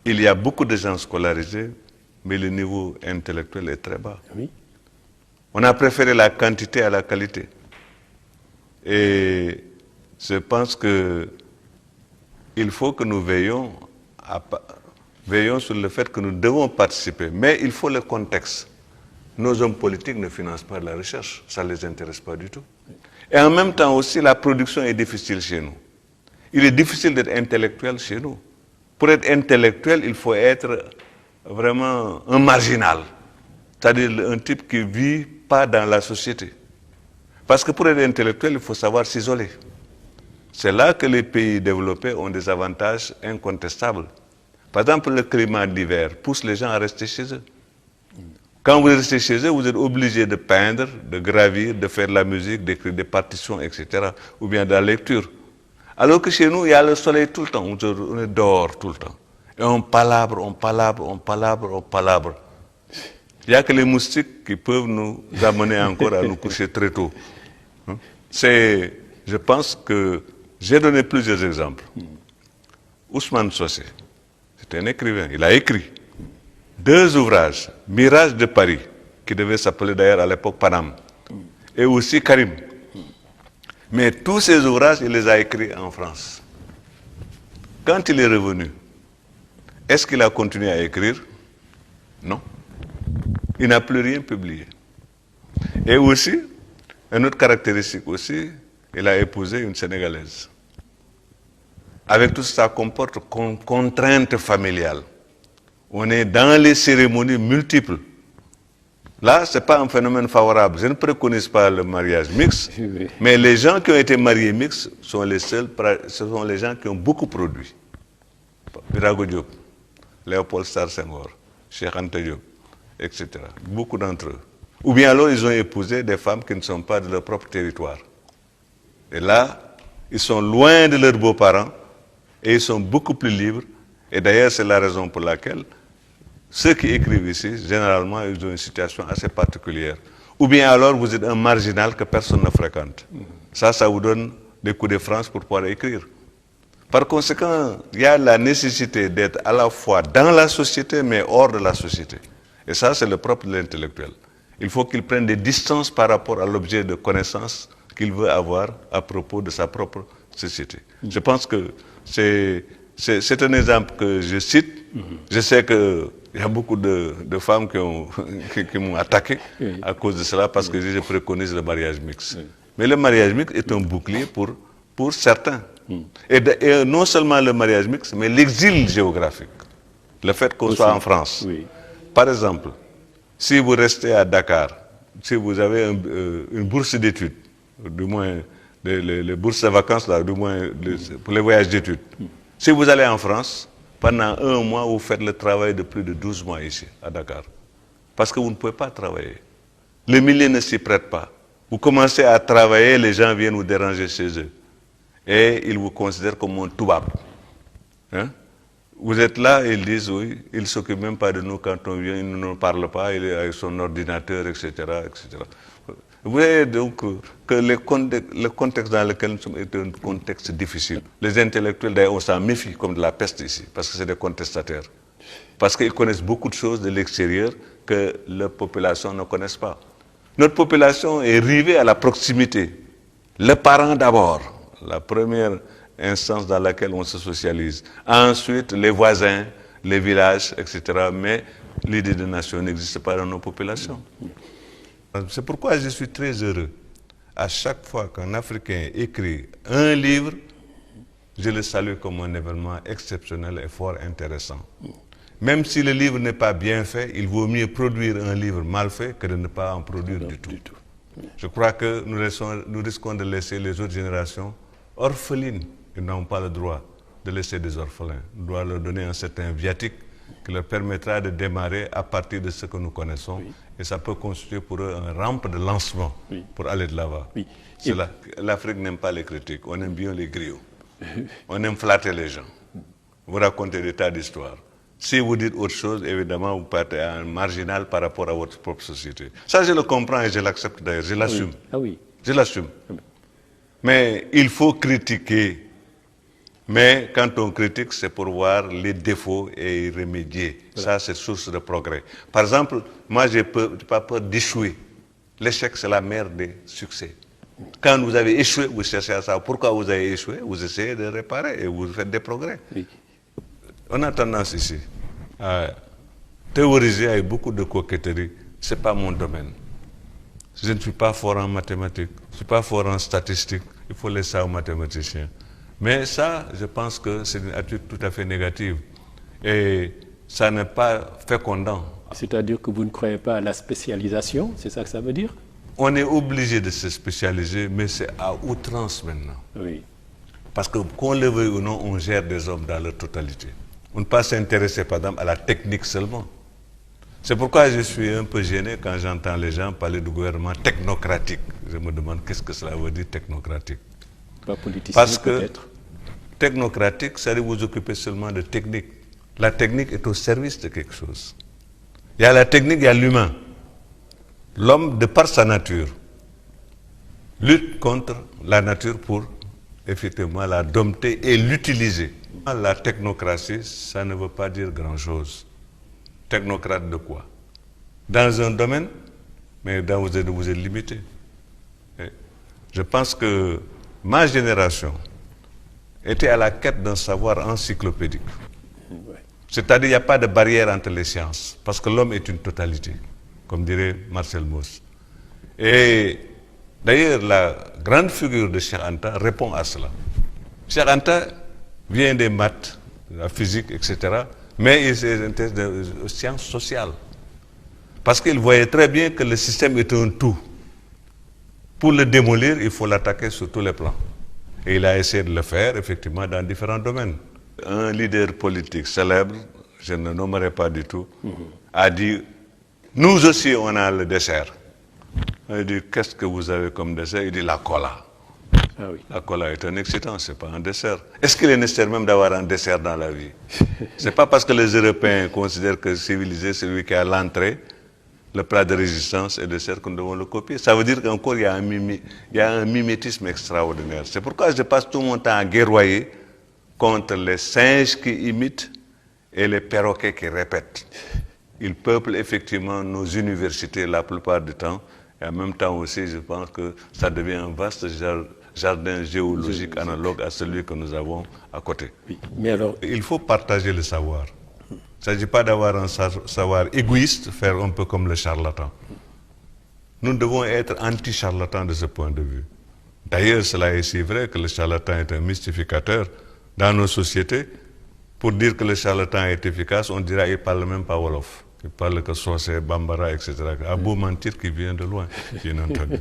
il y a beaucoup de gens scolarisés, mais le niveau intellectuel est très bas. Oui. On a préféré la quantité à la qualité. Et je pense que il faut que nous veillons sur le fait que nous devons participer. Mais il faut le contexte. Nos hommes politiques ne financent pas de la recherche. Ça ne les intéresse pas du tout. Et en même temps aussi, la production est difficile chez nous. Il est difficile d'être intellectuel chez nous. Pour être intellectuel, il faut être vraiment un marginal. C'est-à-dire un type qui ne vit pas dans la société. Parce que pour être intellectuel, il faut savoir s'isoler. C'est là que les pays développés ont des avantages incontestables. Par exemple, le climat d'hiver pousse les gens à rester chez eux. Quand vous restez chez eux, vous êtes obligé de peindre, de gravir, de faire de la musique, d'écrire des partitions, etc. Ou bien de la lecture. Alors que chez nous, il y a le soleil tout le temps. On est dehors tout le temps. Et on palabre. Il n'y a que les moustiques qui peuvent nous amener encore à nous coucher très tôt. Je pense que j'ai donné plusieurs exemples. Ousmane Socé, c'est un écrivain. Il a écrit 2 ouvrages, Mirage de Paris, qui devait s'appeler d'ailleurs à l'époque Paname, et aussi Karim. Mais tous ces ouvrages, il les a écrits en France. Quand il est revenu, est-ce qu'il a continué à écrire? Non. Il n'a plus rien publié. Et aussi, une autre caractéristique aussi, il a épousé une Sénégalaise. Avec tout ce que ça comporte comme contrainte familiale. On est dans les cérémonies multiples. Là, ce n'est pas un phénomène favorable. Je ne préconise pas le mariage mixte, mais les gens qui ont été mariés mixtes sont les seuls, ce sont les gens qui ont beaucoup produit. Birago Diop, Léopold Sédar Senghor, Cheikh Anta Diop, etc. Beaucoup d'entre eux. Ou bien alors, ils ont épousé des femmes qui ne sont pas de leur propre territoire. Et là, ils sont loin de leurs beaux-parents et ils sont beaucoup plus libres. Et d'ailleurs, c'est la raison pour laquelle ceux qui écrivent ici, généralement, ils ont une situation assez particulière. Ou bien alors, vous êtes un marginal que personne ne fréquente. Ça vous donne des coups de France pour pouvoir écrire. Par conséquent, il y a la nécessité d'être à la fois dans la société, mais hors de la société. Et ça, c'est le propre de l'intellectuel. Il faut qu'il prenne des distances par rapport à l'objet de connaissance qu'il veut avoir à propos de sa propre société. Je pense que c'est un exemple que je cite. Je sais qu'il y a beaucoup de femmes qui m'ont attaqué à cause de cela parce que je préconise le mariage mixte. Mais le mariage mixte est un bouclier pour certains. Et non seulement le mariage mixte, mais l'exil géographique. Le fait qu'on soit en France. Par exemple, si vous restez à Dakar, si vous avez une bourse d'études, du moins les bourses de vacances, là, du moins pour les voyages d'études, si vous allez en France, pendant 1 mois, vous faites le travail de plus de 12 mois ici, à Dakar. Parce que vous ne pouvez pas travailler. Le milieu ne s'y prête pas. Vous commencez à travailler, les gens viennent vous déranger chez eux. Et ils vous considèrent comme un toubab. Hein? Vous êtes là, ils disent oui, ils ne s'occupent même pas de nous quand on vient, ils ne nous parlent pas, il est avec son ordinateur, etc., etc. Vous voyez donc que le contexte dans lequel nous sommes est un contexte difficile. Les intellectuels, d'ailleurs, on s'en méfie comme de la peste ici, parce que c'est des contestataires. Parce qu'ils connaissent beaucoup de choses de l'extérieur que la population ne connaisse pas. Notre population est rivée à la proximité. Le parent d'abord, la première instance dans laquelle on se socialise. Ensuite, les voisins, les villages, etc. Mais l'idée de nation n'existe pas dans nos populations. C'est pourquoi je suis très heureux. À chaque fois qu'un Africain écrit un livre, je le salue comme un événement exceptionnel et fort intéressant. Même si le livre n'est pas bien fait, il vaut mieux produire un livre mal fait que de ne pas en produire du tout. Je crois que nous risquons de laisser les autres générations orphelines. Ils n'ont pas le droit de laisser des orphelins. On doit leur donner un certain viatique qui leur permettra de démarrer à partir de ce que nous connaissons. Et ça peut constituer pour eux une rampe de lancement pour aller de l'avant. L'Afrique n'aime pas les critiques, on aime bien les griots. On aime flatter les gens. Vous racontez des tas d'histoires. Si vous dites autre chose, évidemment, vous partez à un marginal par rapport à votre propre société. Ça, je le comprends et je l'accepte d'ailleurs, je l'assume. Je l'assume. Mais il faut critiquer Mais quand on critique, c'est pour voir les défauts et y remédier. Voilà. Ça, c'est source de progrès. Par exemple, moi, je n'ai pas peur d'échouer. L'échec, c'est la mère des succès. Quand vous avez échoué, vous cherchez à savoir pourquoi vous avez échoué, vous essayez de réparer et vous faites des progrès. Oui. On a tendance ici à théoriser avec beaucoup de coquetterie. Ce n'est pas mon domaine. Je ne suis pas fort en mathématiques, je ne suis pas fort en statistiques. Il faut laisser ça aux mathématiciens. Mais ça, je pense que c'est une attitude tout à fait négative. Et ça n'est pas fécondant. C'est-à-dire que vous ne croyez pas à la spécialisation, c'est ça que ça veut dire? On est obligé de se spécialiser, mais c'est à outrance maintenant. Oui. Parce que qu'on le veuille ou non, on gère des hommes dans leur totalité. On ne peut pas s'intéresser, par exemple, à la technique seulement. C'est pourquoi je suis un peu gêné quand j'entends les gens parler du gouvernement technocratique. Je me demande qu'est-ce que cela veut dire technocratique. Pas politicien, parce que peut-être. Technocratique, ça veut dire vous occuper seulement de technique. La technique est au service de quelque chose. Il y a la technique, il y a l'humain. L'homme, de par sa nature, lutte contre la nature pour effectivement la dompter et l'utiliser. La technocratie, ça ne veut pas dire grand-chose. Technocrate de quoi? Dans un domaine, mais dans vous êtes limité. Et je pense que ma génération était à la quête d'un savoir encyclopédique. C'est-à-dire qu'il n'y a pas de barrière entre les sciences, parce que l'homme est une totalité, comme dirait Marcel Mauss. Et d'ailleurs, la grande figure de Cheikh Anta répond à cela. Cheikh Anta vient des maths, de la physique, etc., mais il s'intéresse aux sciences sociales. Parce qu'il voyait très bien que le système est un tout. Pour le démolir, il faut l'attaquer sur tous les plans. Et il a essayé de le faire, effectivement, dans différents domaines. Un leader politique célèbre, je ne nommerai pas du tout, a dit « Nous aussi, on a le dessert ». Il dit « Qu'est-ce que vous avez comme dessert ?» Il dit « La cola ». Ah oui. La cola est un excitant, ce n'est pas un dessert. Est-ce qu'il est nécessaire même d'avoir un dessert dans la vie? Ce n'est pas parce que les Européens considèrent que civilisé, c'est celui qui a l'entrée, le plat de résistance et le dessert, que nous devons le copier. Ça veut dire qu'encore, il y a un mimétisme extraordinaire. C'est pourquoi je passe tout mon temps à guerroyer contre les singes qui imitent et les perroquets qui répètent. Ils peuplent effectivement nos universités la plupart du temps. Et en même temps aussi, je pense que ça devient un vaste jardin géologique analogue à celui que nous avons à côté. Oui, mais alors... Il faut partager le savoir. Il ne s'agit pas d'avoir un savoir égoïste, faire un peu comme le charlatan. Nous devons être anti-charlatans de ce point de vue. D'ailleurs, cela est si vrai que le charlatan est un mystificateur dans nos sociétés. Pour dire que le charlatan est efficace, on dirait qu'il ne parle même pas Wolof. Il parle que Socé, Bambara, etc. À beau mentir qui vient de loin, bien entendu.